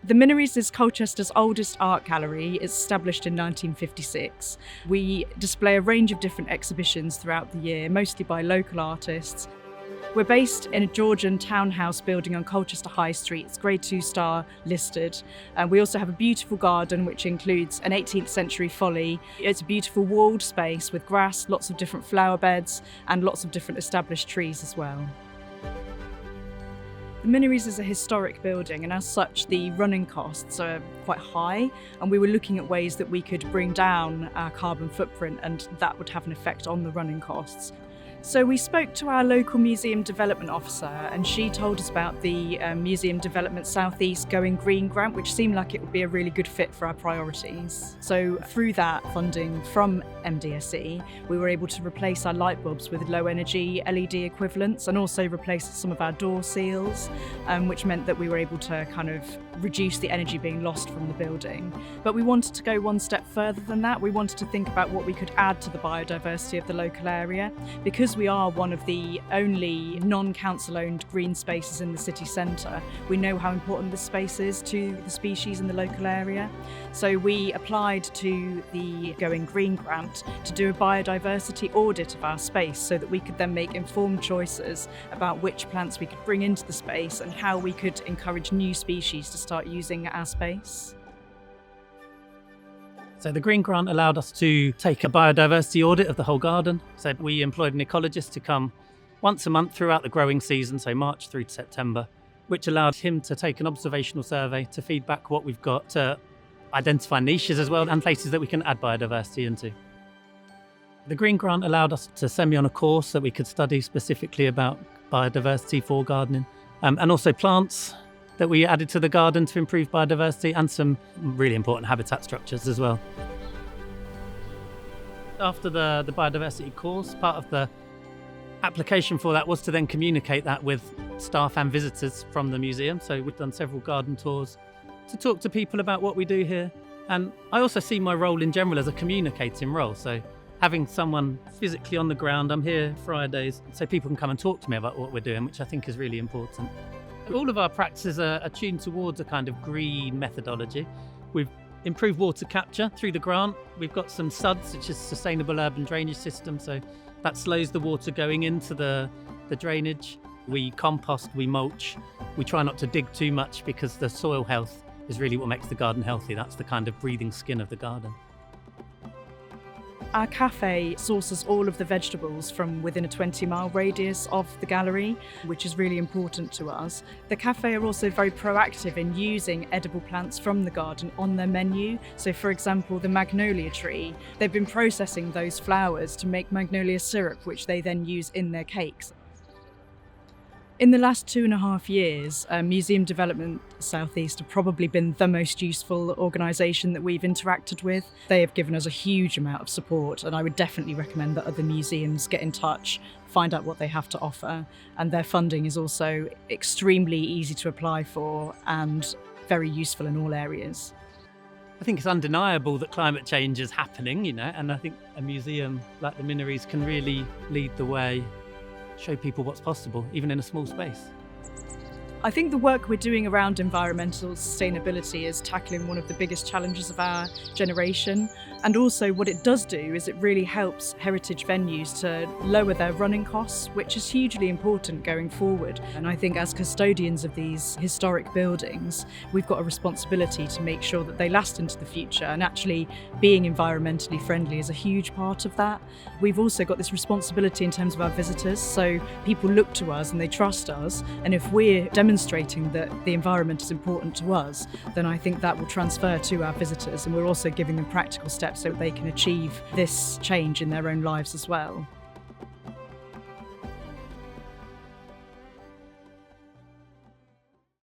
The Minories is Colchester's oldest art gallery. It's established in 1956. We display a range of different exhibitions throughout the year, mostly by local artists. We're based in a Georgian townhouse building on Colchester High Street. It's Grade 2 star listed. We also have a beautiful garden which includes an 18th century folly. It's a beautiful walled space with grass, lots of different flower beds and lots of different established trees as well. The Minories is a historic building, and as such the running costs are quite high, and we were looking at ways that we could bring down our carbon footprint, and that would have an effect on the running costs. So we spoke to our local museum development officer, and she told us about the Museum Development South East Going Green grant, which seemed like it would be a really good fit for our priorities. So through that funding from MDSE, we were able to replace our light bulbs with low energy LED equivalents, and also replace some of our door seals, which meant that we were able to kind of reduce the energy being lost from the building. But we wanted to go one step further than that. We wanted to think about what we could add to the biodiversity of the local area. Because we are one of the only non-council owned green spaces in the city centre, we know how important this space is to the species in the local area. So we applied to the Going Green grant to do a biodiversity audit of our space so that we could then make informed choices about which plants we could bring into the space and how we could encourage new species to start using our space. So the Green Grant allowed us to take a biodiversity audit of the whole garden. So we employed an ecologist to come once a month throughout the growing season, so March through to September, which allowed him to take an observational survey to feed back what we've got, to identify niches as well and places that we can add biodiversity into. The Green Grant allowed us to send me on a course that we could study specifically about biodiversity for gardening, and also plants that we added to the garden to improve biodiversity, and some really important habitat structures as well. After the biodiversity course, part of the application for that was to then communicate that with staff and visitors from the museum. So we've done several garden tours to talk to people about what we do here. And I also see my role in general as a communicating role. So having someone physically on the ground, I'm here Fridays, so people can come and talk to me about what we're doing, which I think is really important. All of our practices are tuned towards a kind of green methodology. We've improved water capture through the grant. We've got some SUDs, which is Sustainable Urban Drainage System, so that slows the water going into the drainage. We compost, we mulch. We try not to dig too much because the soil health is really what makes the garden healthy. That's the kind of breathing skin of the garden. Our cafe sources all of the vegetables from within a 20-mile radius of the gallery, which is really important to us. The cafe are also very proactive in using edible plants from the garden on their menu. So for example, the magnolia tree, they've been processing those flowers to make magnolia syrup, which they then use in their cakes. In the last 2.5 years, Museum Development South East have probably been the most useful organisation that we've interacted with. They have given us a huge amount of support, and I would definitely recommend that other museums get in touch, find out what they have to offer. And their funding is also extremely easy to apply for and very useful in all areas. I think it's undeniable that climate change is happening, and I think a museum like the Minories can really lead the way, show people what's possible, even in a small space. I think the work we're doing around environmental sustainability is tackling one of the biggest challenges of our generation. And also what it does do is it really helps heritage venues to lower their running costs, which is hugely important going forward. And I think as custodians of these historic buildings, we've got a responsibility to make sure that they last into the future, and actually being environmentally friendly is a huge part of that. We've also got this responsibility in terms of our visitors, so people look to us and they trust us, and if we're demonstrating that the environment is important to us, then I think that will transfer to our visitors, and we're also giving them practical steps so they can achieve this change in their own lives as well.